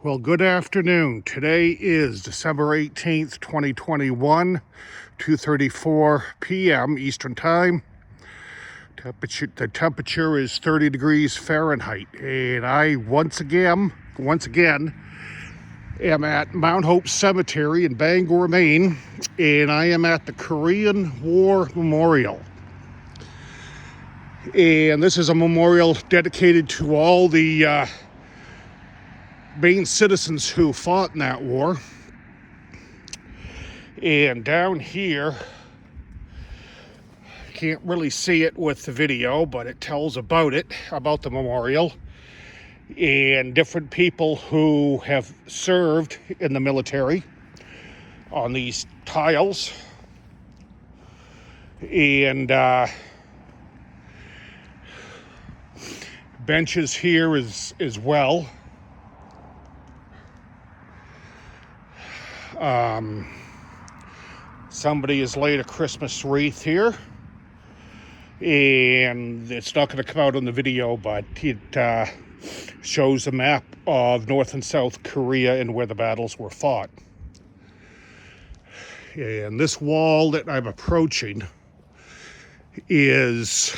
Well, good afternoon. Today is December 18th, 2021, 2:34 p.m. Eastern Time. The temperature is 30 degrees Fahrenheit. And I once again am at Mount Hope Cemetery in Bangor, Maine, and I am at the Korean War Memorial. And this is a memorial dedicated to all the Maine citizens who fought in that war. And down here, can't really see it with the video, but it tells about the memorial, and different people who have served in the military on these tiles. And benches here as well. Somebody has laid a Christmas wreath here, and it's not going to come out on the video, but it shows a map of North and South Korea and where the battles were fought. And this wall that I'm approaching is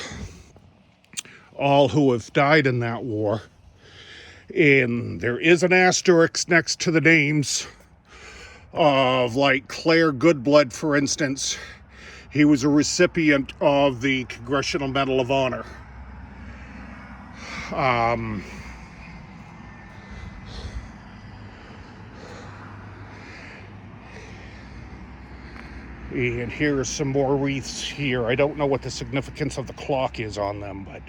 all who have died in that war. And there is an asterisk next to the names of, like, Claire Goodblood, for instance. He was a recipient of the Congressional Medal of Honor. And here are some more wreaths here. I don't know what the significance of the clock is on them, but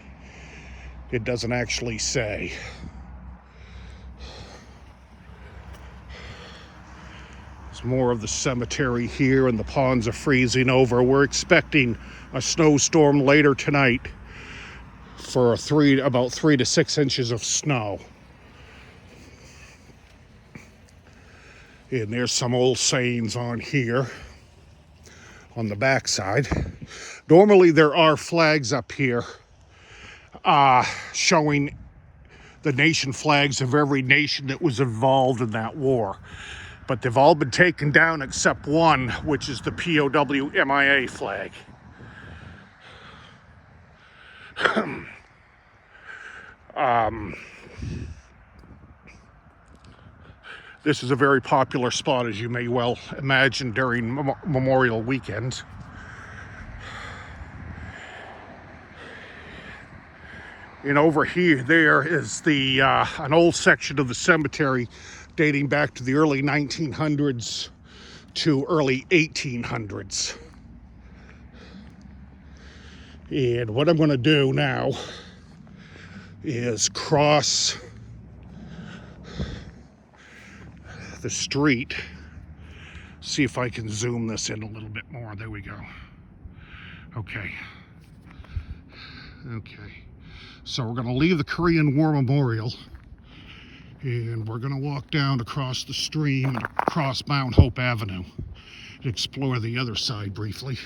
it doesn't actually say. There's more of the cemetery here, and the ponds are freezing over. We're expecting a snowstorm later tonight for about 3 to 6 inches of snow. And there's some old sayings on here on the backside. Normally there are flags up here showing the nation flags of every nation that was involved in that war. But they've all been taken down except one, which is the POW MIA flag. This is a very popular spot, as you may well imagine, during Memorial Weekend. And over here, there is an old section of the cemetery dating back to the early 1900s to early 1800s. And what I'm going to do now is cross the street. See if I can zoom this in a little bit more. There we go. Okay. So we're going to leave the Korean War Memorial, and we're going to walk down across the stream and across Mount Hope Avenue and explore the other side briefly.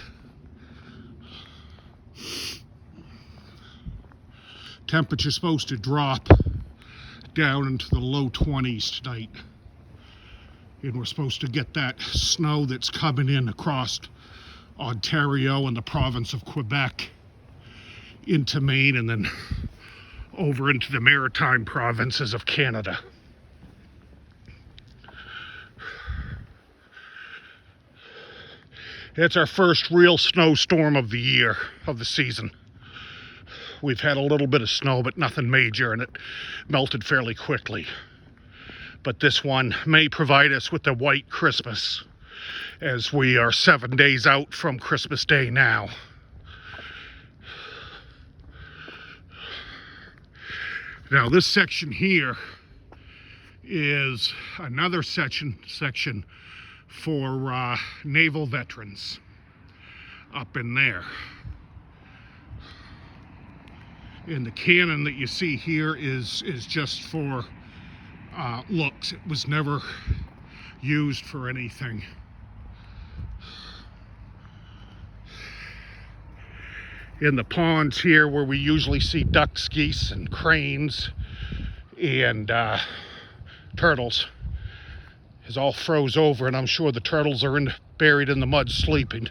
Temperature's supposed to drop down into the low 20s tonight. And we're supposed to get that snow that's coming in across Ontario and the province of Quebec into Maine, and then over into the maritime provinces of Canada. It's our first real snowstorm of the year, of the season. We've had a little bit of snow, but nothing major, and it melted fairly quickly. But this one may provide us with a white Christmas, as we are 7 days out from Christmas Day now. Now, this section here is another section for naval veterans up in there. And the cannon that you see here is just for looks. It was never used for anything. In the ponds here, where we usually see ducks, geese, and cranes, and turtles is all froze over, and I'm sure the turtles are buried in the mud sleeping.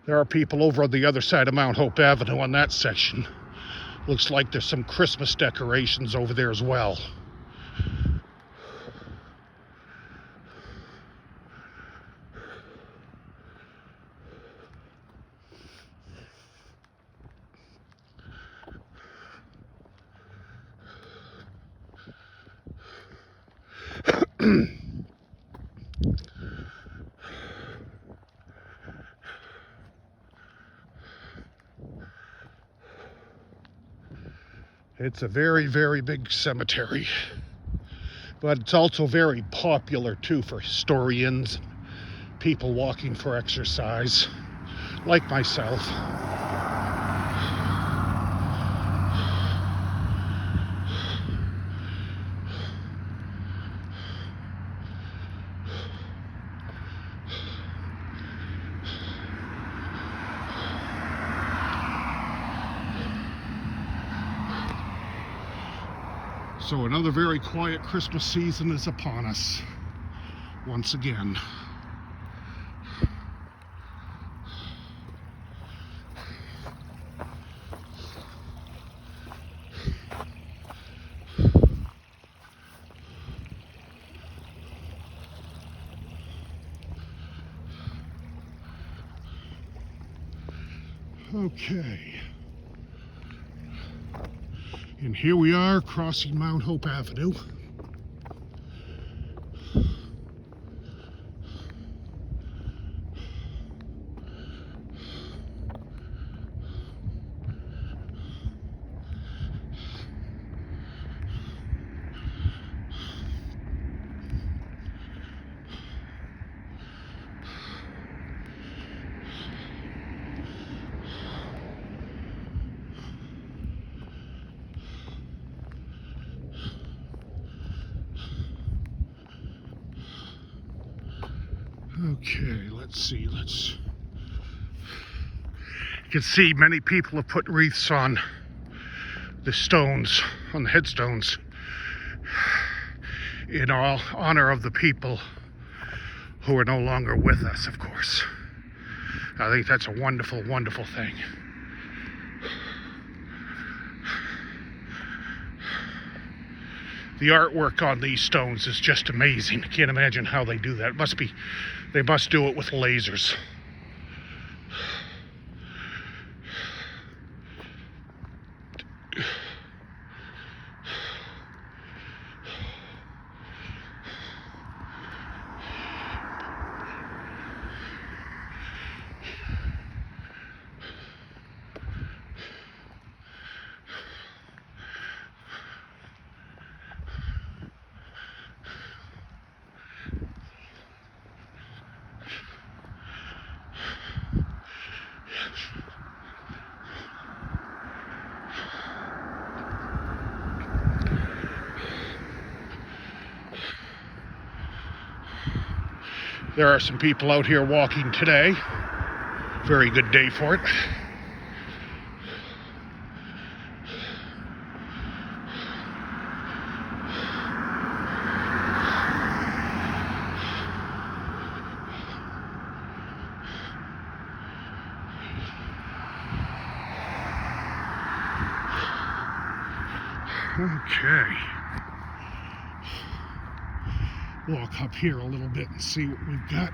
There are people over on the other side of Mount Hope Avenue on that section. Looks like there's some Christmas decorations over there as well. It's a very, very big cemetery, but it's also very popular too for historians, people walking for exercise, like myself. So another very quiet Christmas season is upon us, once again. Okay. And here we are crossing Mount Hope Avenue. Okay, let's see, you can see many people have put wreaths on the stones, on the headstones, in all honor of the people who are no longer with us, of course. I think that's a wonderful, wonderful thing. The artwork on these stones is just amazing. I can't imagine how they do that. They must do it with lasers. There are some people out here walking today. Very good day for it. Okay. Walk up here a little bit and see what we've got.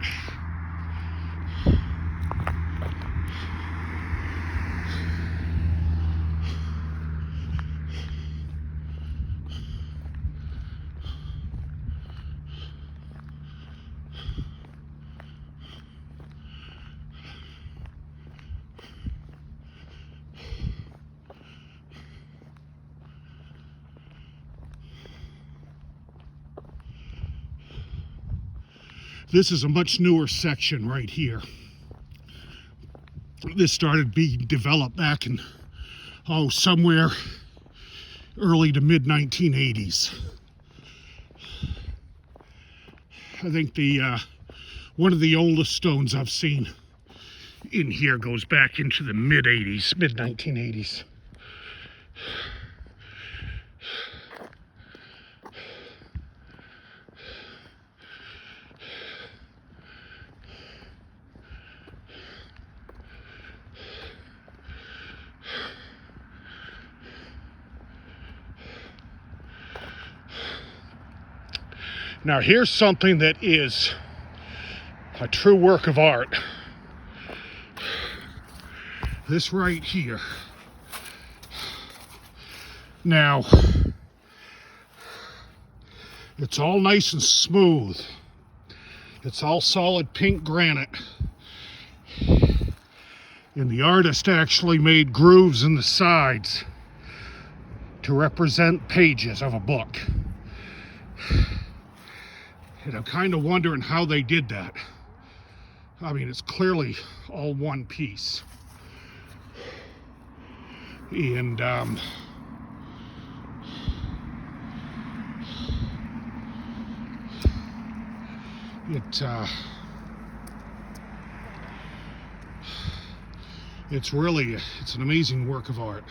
This is a much newer section right here. This started being developed back in, somewhere early to mid 1980s. I think one of the oldest stones I've seen in here goes back into the mid 1980s. Now here's something that is a true work of art. This right here. Now, it's all nice and smooth. It's all solid pink granite. And the artist actually made grooves in the sides to represent pages of a book. And I'm kind of wondering how they did that. I mean, it's clearly all one piece. And it's an amazing work of art.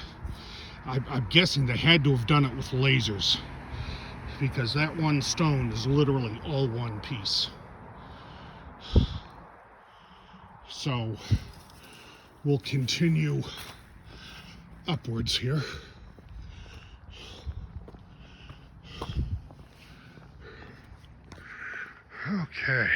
I'm guessing they had to have done it with lasers, because that one stone is literally all one piece. So we'll continue upwards here. Okay.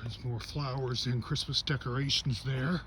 There's more flowers and Christmas decorations there.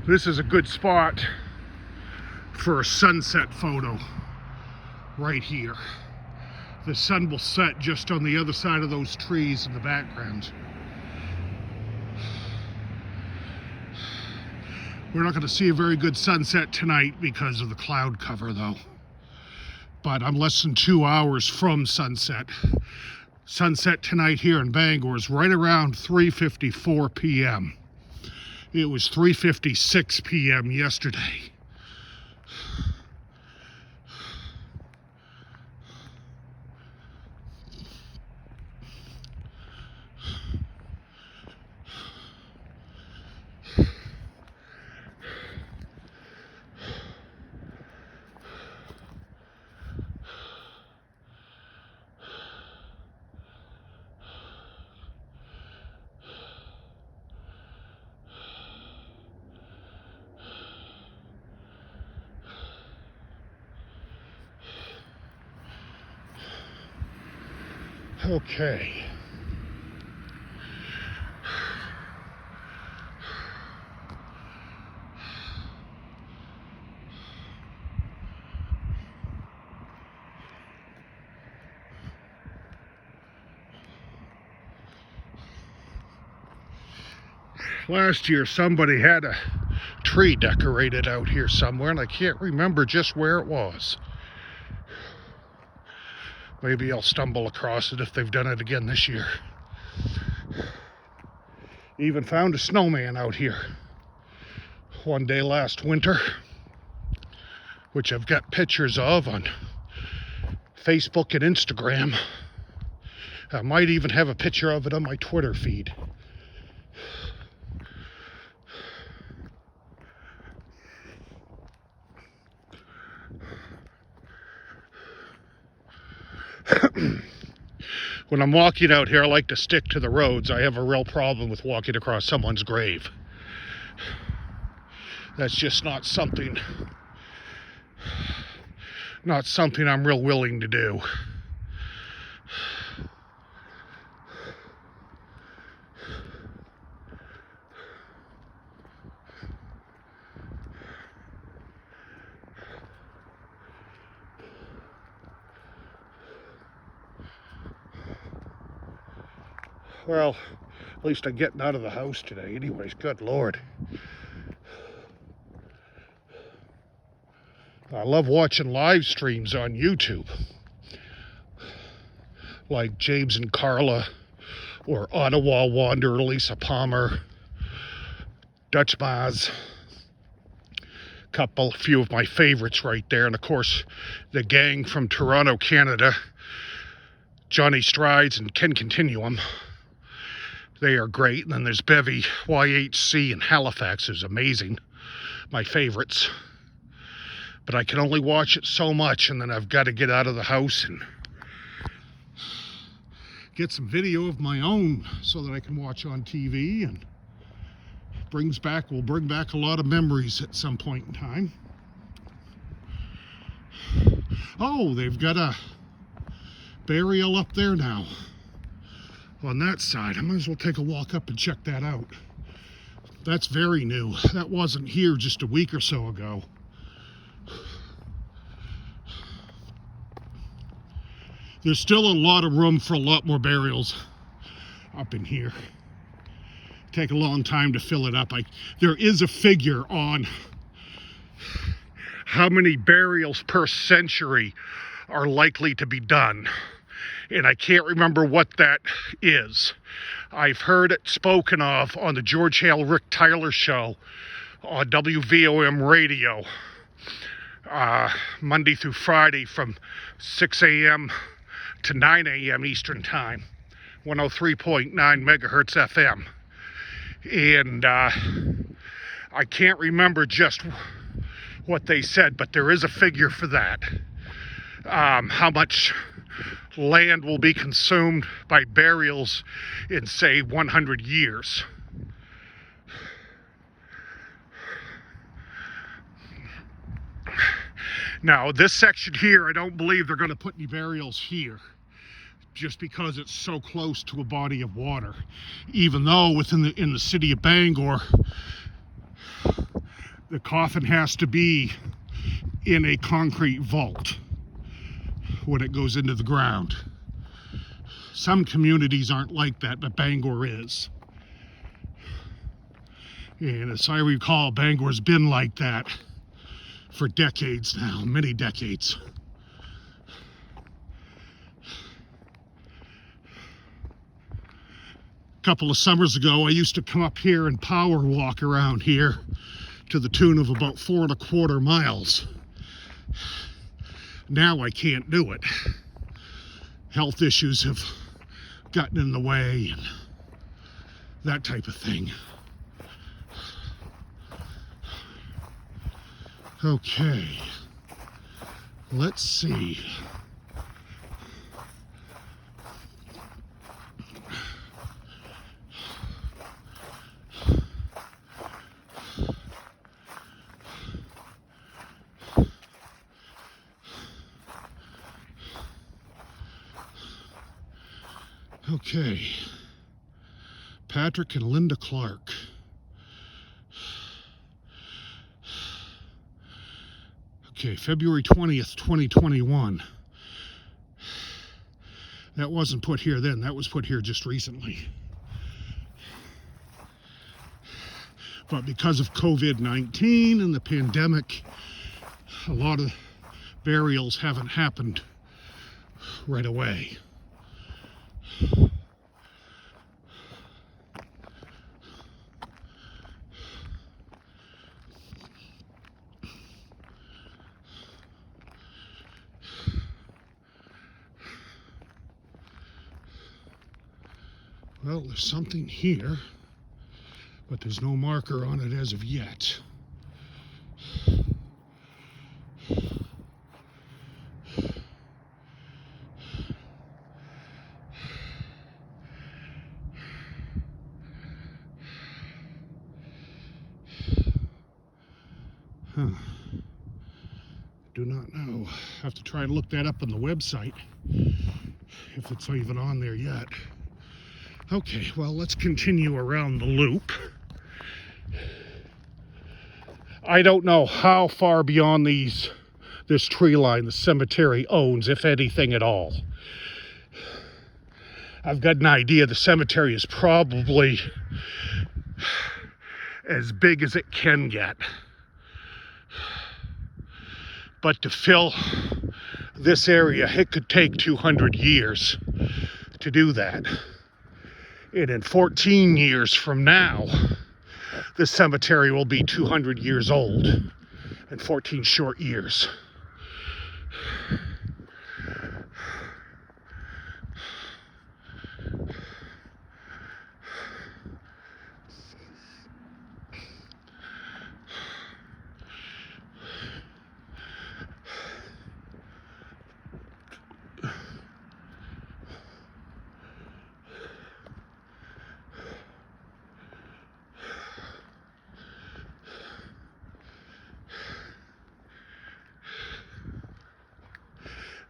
This is a good spot for a sunset photo right here. The sun will set just on the other side of those trees in the background. We're not going to see a very good sunset tonight because of the cloud cover though. But I'm less than 2 hours from sunset. Sunset tonight here in Bangor is right around 3:54 p.m. It was 3:56 p.m. yesterday. Okay. Last year somebody had a tree decorated out here somewhere, and I can't remember just where it was. Maybe I'll stumble across it if they've done it again this year. Even found a snowman out here one day last winter, which I've got pictures of on Facebook and Instagram. I might even have a picture of it on my Twitter feed. When I'm walking out here, I like to stick to the roads. I have a real problem with walking across someone's grave. That's just not something I'm real willing to do. Well, at least I'm getting out of the house today. Anyways, good Lord. I love watching live streams on YouTube. Like James and Carla, or Ottawa Wanderer, Lisa Palmer, Dutch Maz. Few of my favorites right there. And of course, the gang from Toronto, Canada, Johnny Strides and Ken Continuum. They are great. And then there's Bevy YHC in Halifax, who's amazing. My favorites. But I can only watch it so much, and then I've got to get out of the house and get some video of my own so that I can watch on TV, and will bring back a lot of memories at some point in time. Oh, they've got a burial up there now on that side. I might as well take a walk up and check that out. That's very new. That wasn't here just a week or so ago. There's still a lot of room for a lot more burials up in here. Take a long time to fill it up. There is a figure on how many burials per century are likely to be done. And I can't remember what that is. I've heard it spoken of on the George Hale Rick Tyler show on WVOM radio, Monday through Friday from 6 a.m. to 9 a.m. Eastern Time, 103.9 megahertz FM. And I can't remember just what they said, but there is a figure for that. How much land will be consumed by burials in, say, 100 years. Now, this section here, I don't believe they're going to put any burials here, just because it's so close to a body of water. Even though in the city of Bangor, the coffin has to be in a concrete vault when it goes into the ground. Some communities aren't like that, but Bangor is. And as I recall, Bangor's been like that for decades now, many decades. A couple of summers ago, I used to come up here and power walk around here to the tune of about 4.25 miles. Now I can't do it. Health issues have gotten in the way and that type of thing. Okay, let's see. Okay, Patrick and Linda Clark. Okay, February 20th, 2021. That wasn't put here then, that was put here just recently. But because of COVID-19 and the pandemic, a lot of burials haven't happened right away. Well, there's something here, but there's no marker on it as of yet. Huh. Do not know. Have to try and look that up on the website, if it's even on there yet. Okay, well, let's continue around the loop. I don't know how far beyond this tree line the cemetery owns, if anything at all. I've got an idea the cemetery is probably as big as it can get. But to fill this area, it could take 200 years to do that. And in 14 years from now, the cemetery will be 200 years old in 14 short years.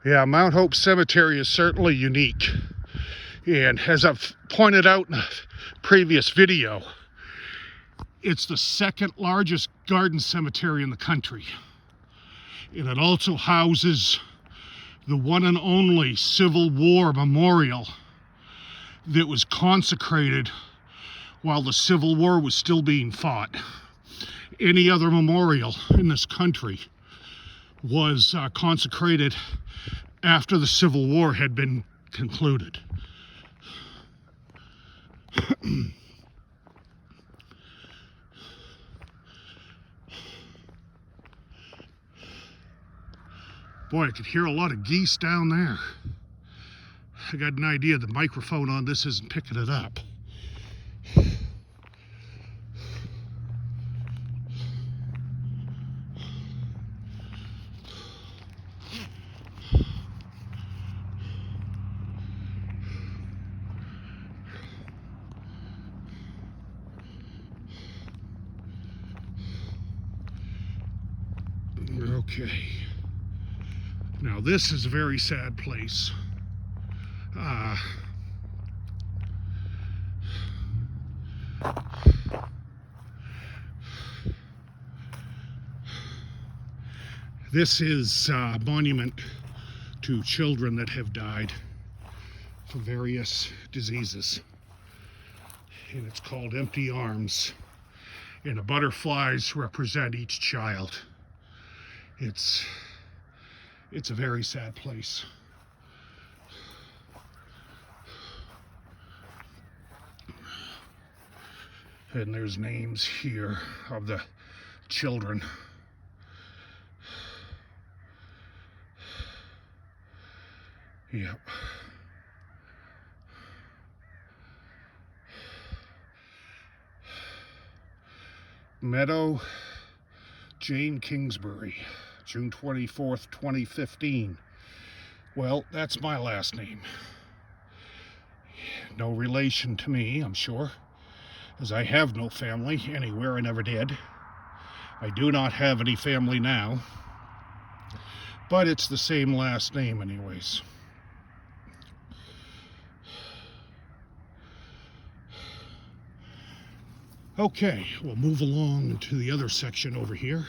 Yeah, Mount Hope Cemetery is certainly unique. And as I've pointed out in a previous video, it's the second largest garden cemetery in the country. And it also houses the one and only Civil War memorial that was consecrated while the Civil War was still being fought. Any other memorial in this country was consecrated after the Civil War had been concluded. Boy, I could hear a lot of geese down there. I got an idea the microphone on this isn't picking it up. Okay. Now this is a very sad place. This is a monument to children that have died from various diseases. And it's called Empty Arms. And the butterflies represent each child. It's a very sad place. And there's names here of the children. Yep. Meadow Jane Kingsbury, June 24th, 2015. Well, that's my last name. No relation to me, I'm sure, as I have no family anywhere. I never did. I do not have any family now, but it's the same last name anyways. Okay, we'll move along to the other section over here.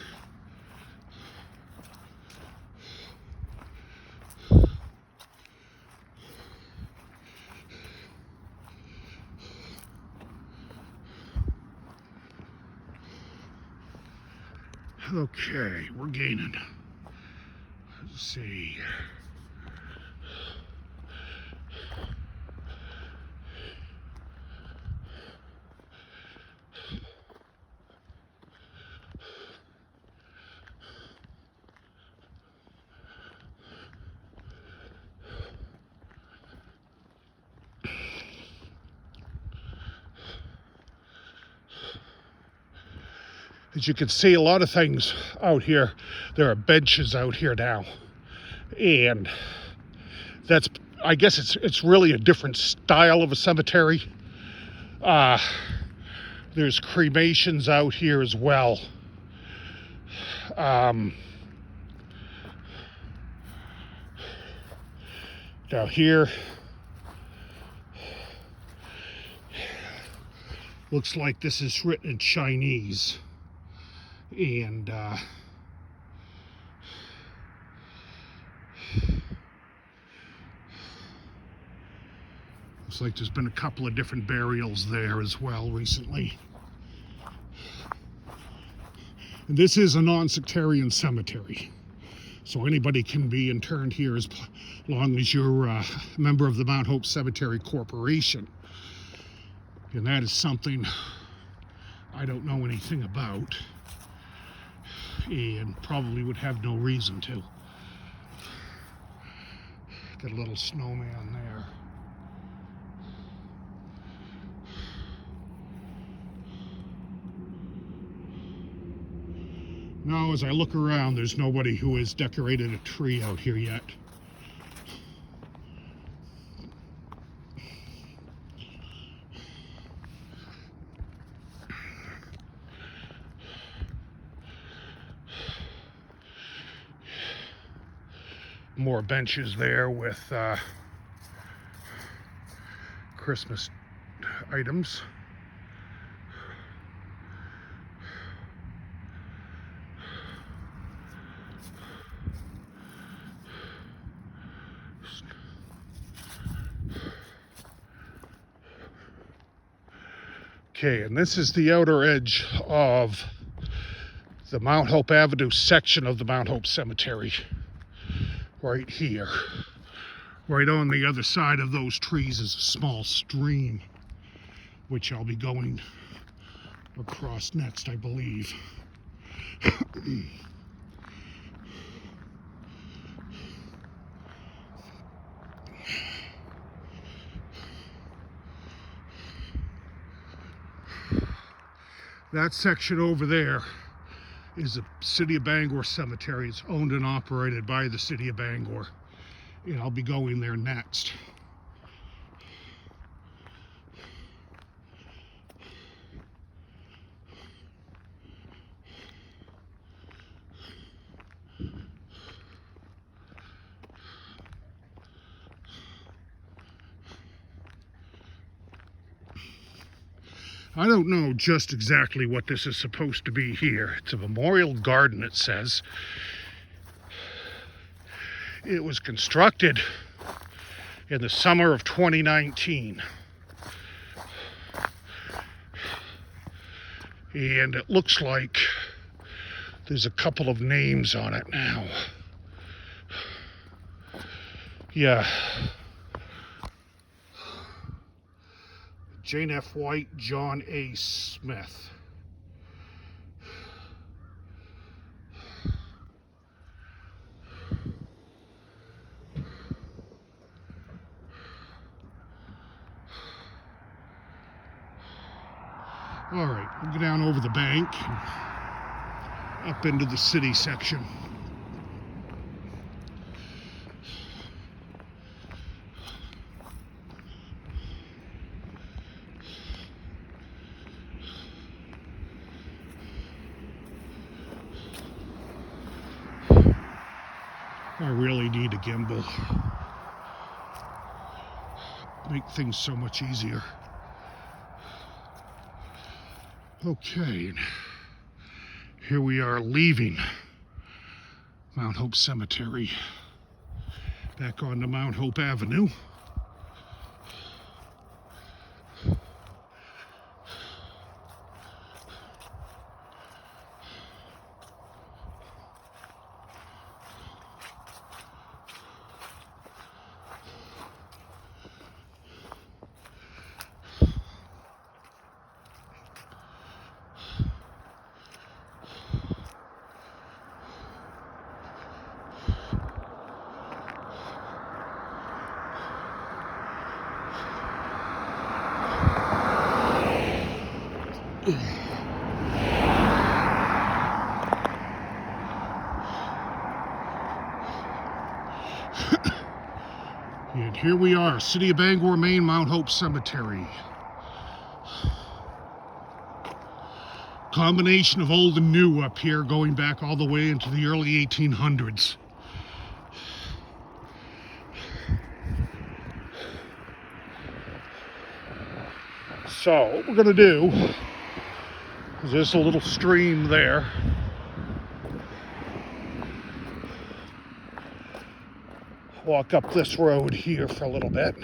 Okay, we're gaining. Let's see. As you can see, a lot of things out here, there are benches out here now. And that's, I guess it's really a different style of a cemetery. There's cremations out here as well. Now here, looks like this is written in Chinese, and looks like there's been a couple of different burials there as well recently. And this is a non-sectarian cemetery, so anybody can be interned here as long as you're a member of the Mount Hope Cemetery Corporation. And that is something I don't know anything about, and probably would have no reason to. Got a little snowman there. Now, as I look around, there's nobody who has decorated a tree out here yet. More benches there with Christmas items. Okay, and this is the outer edge of the Mount Hope Avenue section of the Mount Hope Cemetery. Right here. Right on the other side of those trees is a small stream, which I'll be going across next, I believe. That section over there is the City of Bangor Cemetery. It's owned and operated by the City of Bangor, and I'll be going there next. I don't know just exactly what this is supposed to be here. It's a memorial garden, it says. It was constructed in the summer of 2019. And it looks like there's a couple of names on it now. Yeah. Jane F. White, John A. Smith. All right, we'll go down over the bank, up into the city section. I really need a gimbal. Make things so much easier. Okay, here we are leaving Mount Hope Cemetery, back onto Mount Hope Avenue. And here we are, City of Bangor, Maine, Mount Hope Cemetery. Combination of old and new up here, going back all the way into the early 1800s. So what we're going to do is there's a little stream there. Walk up this road here for a little bit.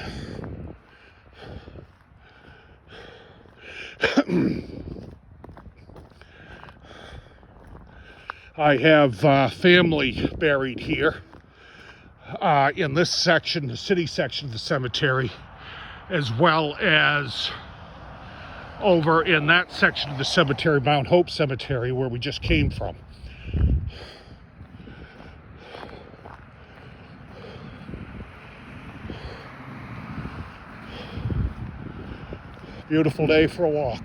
I have family buried here in this section, the city section of the cemetery, as well as over in that section of the cemetery, Mount Hope Cemetery, where we just came from. Beautiful day for a walk.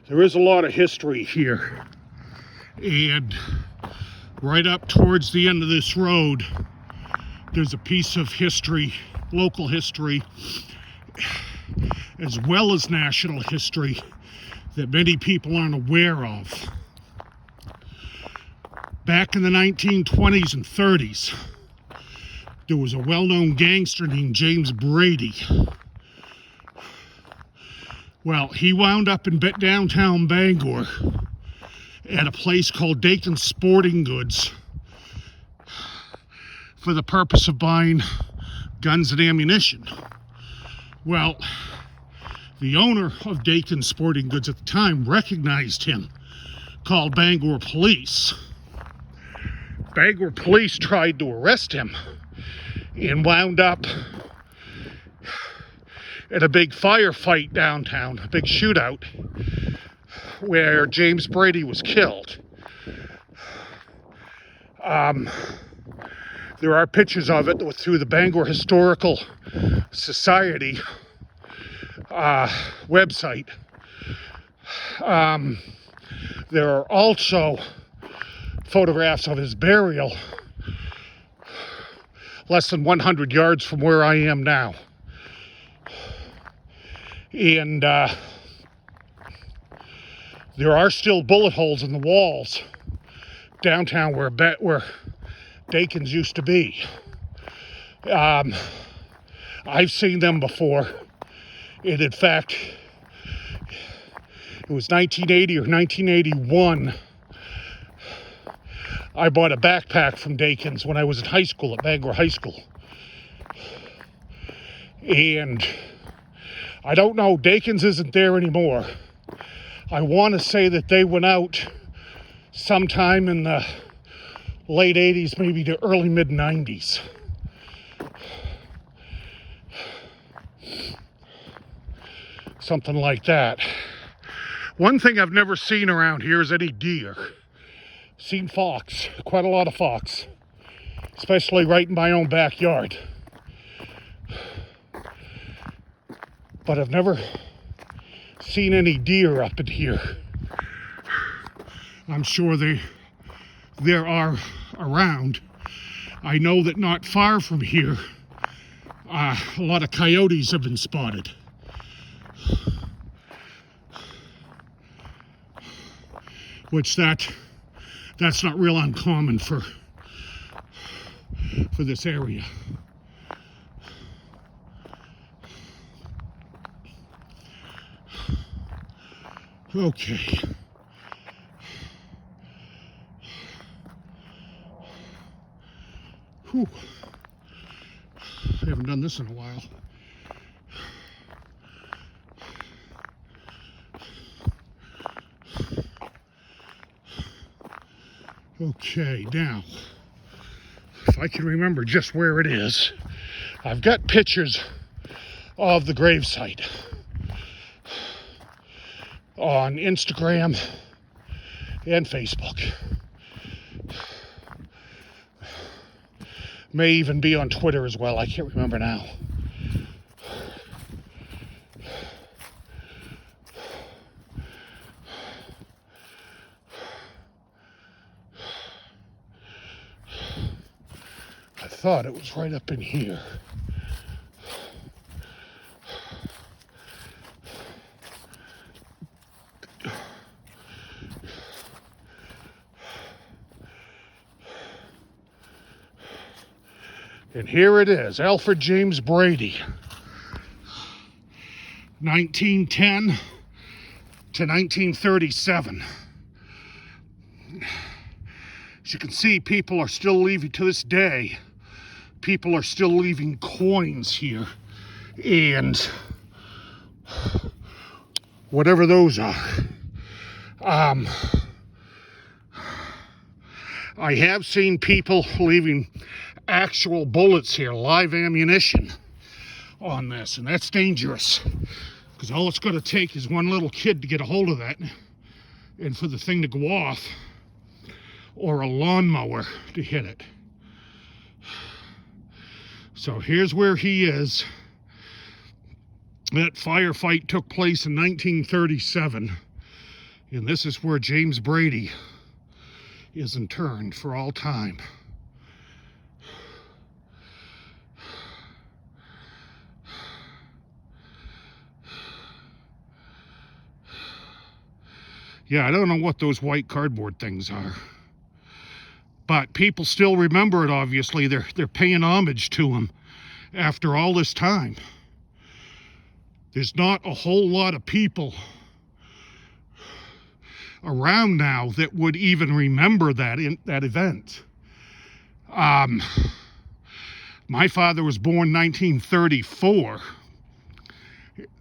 There is a lot of history here, and right up towards the end of this road, there's a piece of history, local history, as well as national history, that many people aren't aware of. Back in the 1920s and 30s, there was a well-known gangster named James Brady. Well, he wound up in downtown Bangor at a place called Dakin's Sporting Goods for the purpose of buying guns and ammunition. Well, the owner of Dakin's Sporting Goods at the time recognized him, called Bangor police. Bangor police tried to arrest him and wound up at a big firefight downtown, a big shootout, where James Brady was killed. There are pictures of it through the Bangor Historical Society website. There are also photographs of his burial less than 100 yards from where I am now. And there are still bullet holes in the walls downtown where Dakin's used to be. I've seen them before. And in fact, it was 1980 or 1981. I bought a backpack from Dakin's when I was in high school at Bangor High School. And I don't know, Dakin's isn't there anymore. I want to say that they went out sometime in the late 80s, maybe the early mid 90s. Something like that. One thing I've never seen around here is any deer. Seen fox, quite a lot of fox, especially right in my own backyard. But I've never seen any deer up in here. I'm sure there are around. I know that not far from here, a lot of coyotes have been spotted. Which that's not real uncommon for this area. Okay. Whew. I haven't done this in a while. Okay, now, if I can remember just where it is, I've got pictures of the gravesite on Instagram and Facebook. May even be on Twitter as well. I can't remember now. I thought it was right up in here. And here it is, Alfred James Brady, 1910 to 1937. As you can see, people are still leaving, to this day, people are still leaving coins here. And whatever those are. I have seen people leaving actual bullets here, live ammunition on this, and that's dangerous, because all it's going to take is one little kid to get a hold of that and for the thing to go off, or a lawnmower to hit it. So here's where he is. That firefight took place in 1937, and this is where James Brady is interned for all time. Yeah, I don't know what those white cardboard things are, but people still remember it. Obviously, they're paying homage to him after all this time. There's not a whole lot of people around now that would even remember that event. My father was born 1934.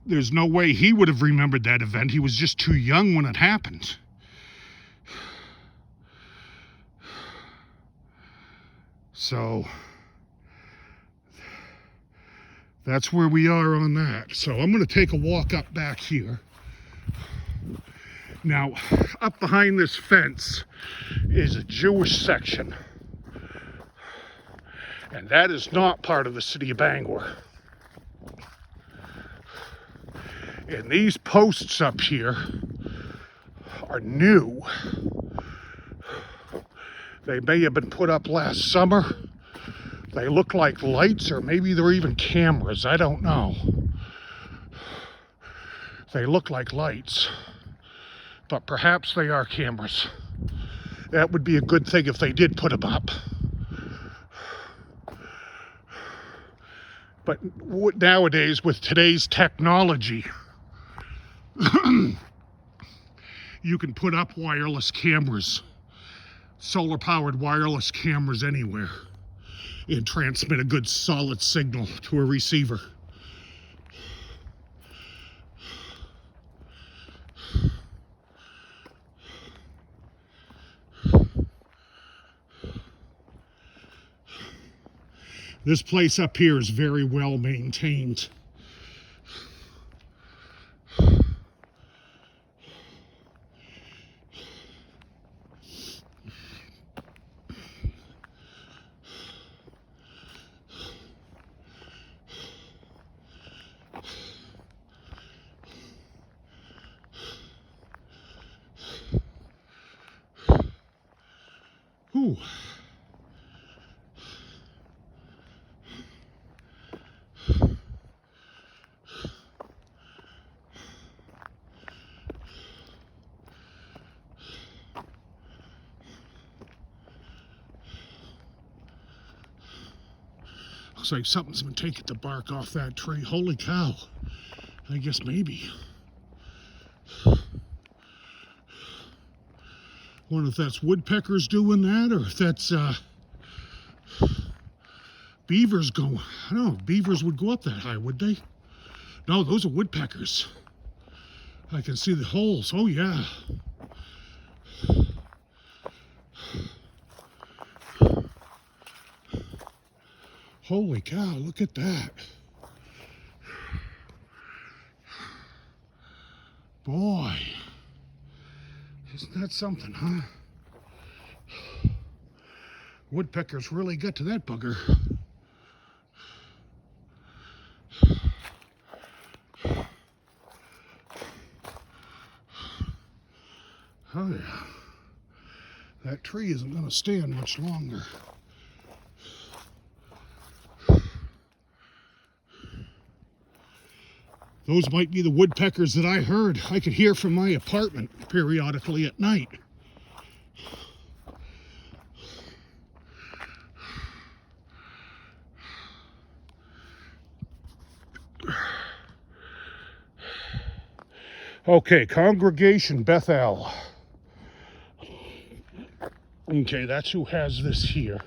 There's no way he would have remembered that event. He was just too young when it happened. So that's where we are on that. So I'm going to take a walk up back here. Now, up behind this fence is a Jewish section. And that is not part of the city of Bangor. And these posts up here are new. They may have been put up last summer. They look like lights, or maybe they're even cameras. I don't know. They look like lights, but perhaps they are cameras. That would be a good thing if they did put them up. But nowadays, with today's technology, you can put up wireless cameras, solar-powered wireless cameras anywhere, and transmit a good solid signal to a receiver. This place up here is very well maintained. Ooh. Looks like something's been taking the bark off that tree. Holy cow. I guess maybe. Wonder if that's woodpeckers doing that, or if that's beavers going. I don't know, beavers would go up that high, would they? No, those are woodpeckers. I can see the holes. Oh, yeah. Holy cow, look at that. Boy, isn't that something, huh? Woodpeckers really got to that bugger. Oh yeah, that tree isn't going to stand much longer. Those might be the woodpeckers that I heard. I could hear from my apartment periodically at night. Okay, Congregation Bethel. Okay, that's who has this here.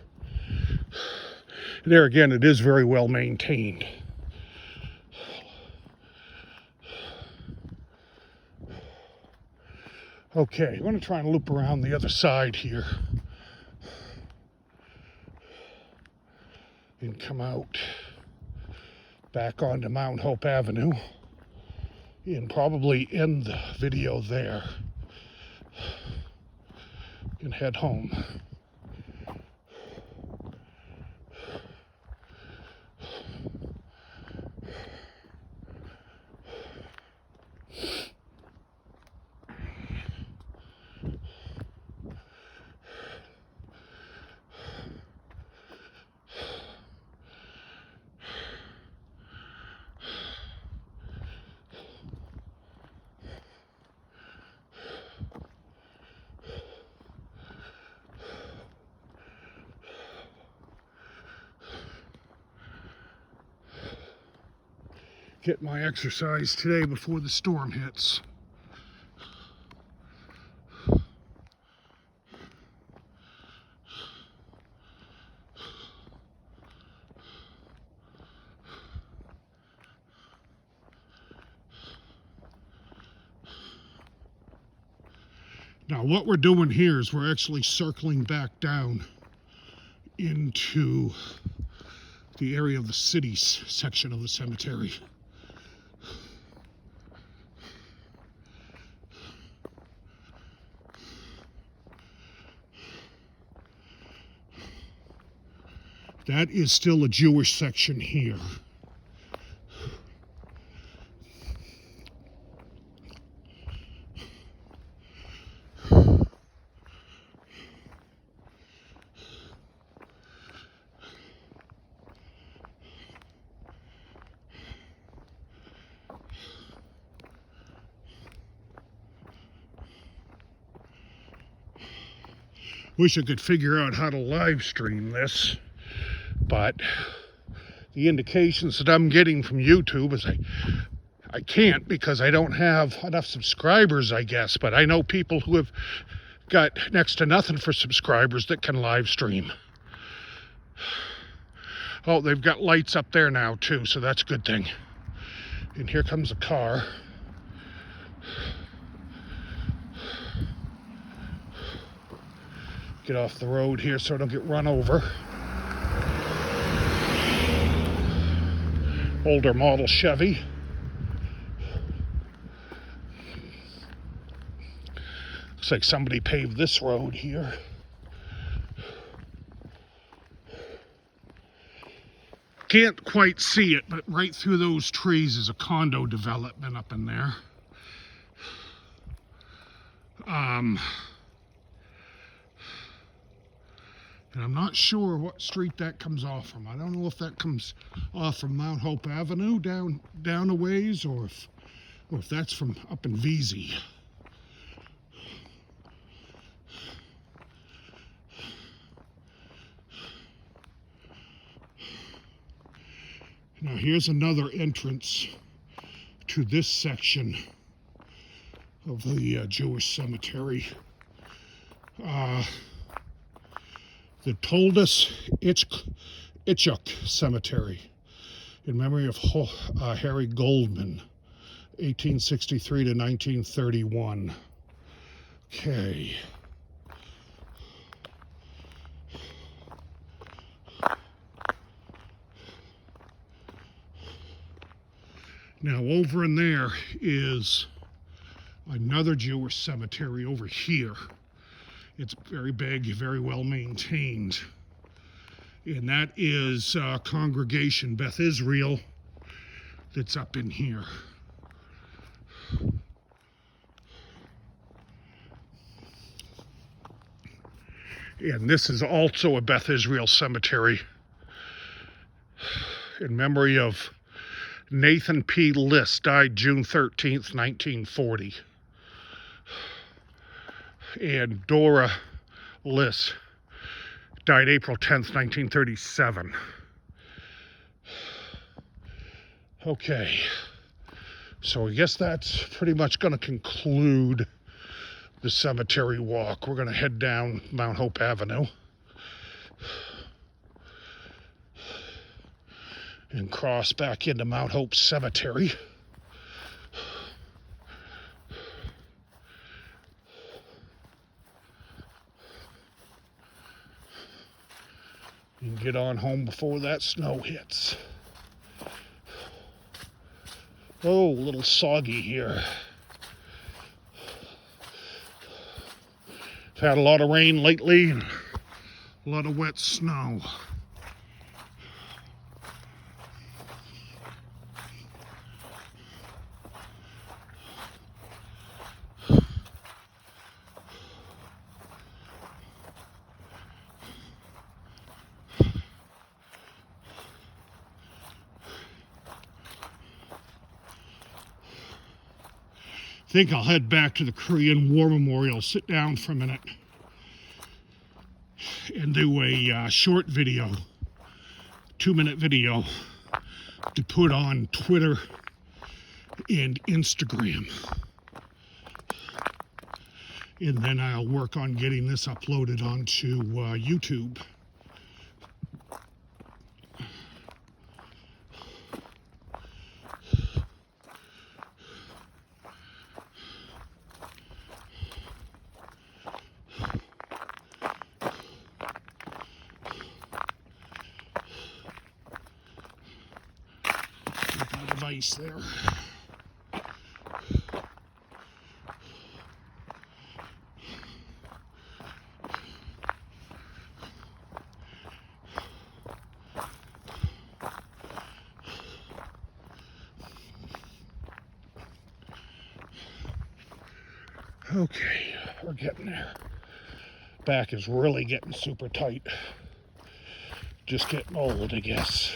There again, it is very well maintained. Okay, I'm going to try and loop around the other side here and come out back onto Mount Hope Avenue and probably end the video there and head home. Get my exercise today before the storm hits. Now what we're doing here is we're actually circling back down into the area of the city's section of the cemetery. That is still a Jewish section here. Wish I could figure out how to live stream this, but the indications that I'm getting from YouTube is I can't because I don't have enough subscribers, I guess, but I know people who have got next to nothing for subscribers that can live stream. Oh, they've got lights up there now too, so that's a good thing. And here comes a car. Get off the road here so I don't get run over. Older model Chevy. Looks like somebody paved this road here. Can't quite see it, but right through those trees is a condo development up in there. And I'm not sure what street that comes off from. I don't know if that comes off from Mount Hope Avenue down a ways, or if that's from up in Veazey. Now here's another entrance to this section of the Jewish cemetery. The Toldos Ichuk Cemetery in memory of Harry Goldman, 1863 to 1931. Okay. Now over in there is another Jewish cemetery over here. It's very big, very well maintained. And that is Congregation Beth Israel that's up in here. And this is also a Beth Israel cemetery in memory of Nathan P. Liss, died June 13th, 1940. And Dora Liss died April 10th, 1937. Okay, so I guess that's pretty much going to conclude the cemetery walk. We're going to head down Mount Hope Avenue and cross back into Mount Hope Cemetery. And get on home before that snow hits. Oh, a little soggy here. I've had a lot of rain lately and a lot of wet snow. I think I'll head back to the Korean War Memorial, sit down for a minute, and do a short video, 2-minute video, to put on Twitter and Instagram. And then I'll work on getting this uploaded onto YouTube. Ice there. Okay, we're getting there. Back is really getting super tight. Just getting old, I guess.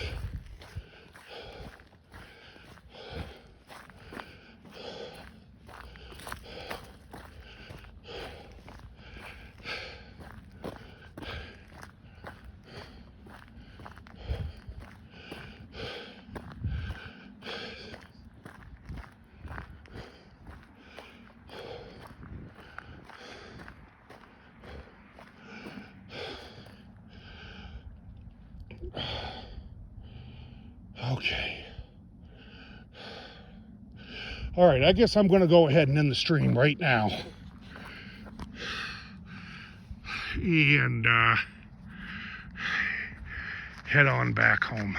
Okay. All right, I guess I'm going to go ahead and end the stream right now. And head on back home.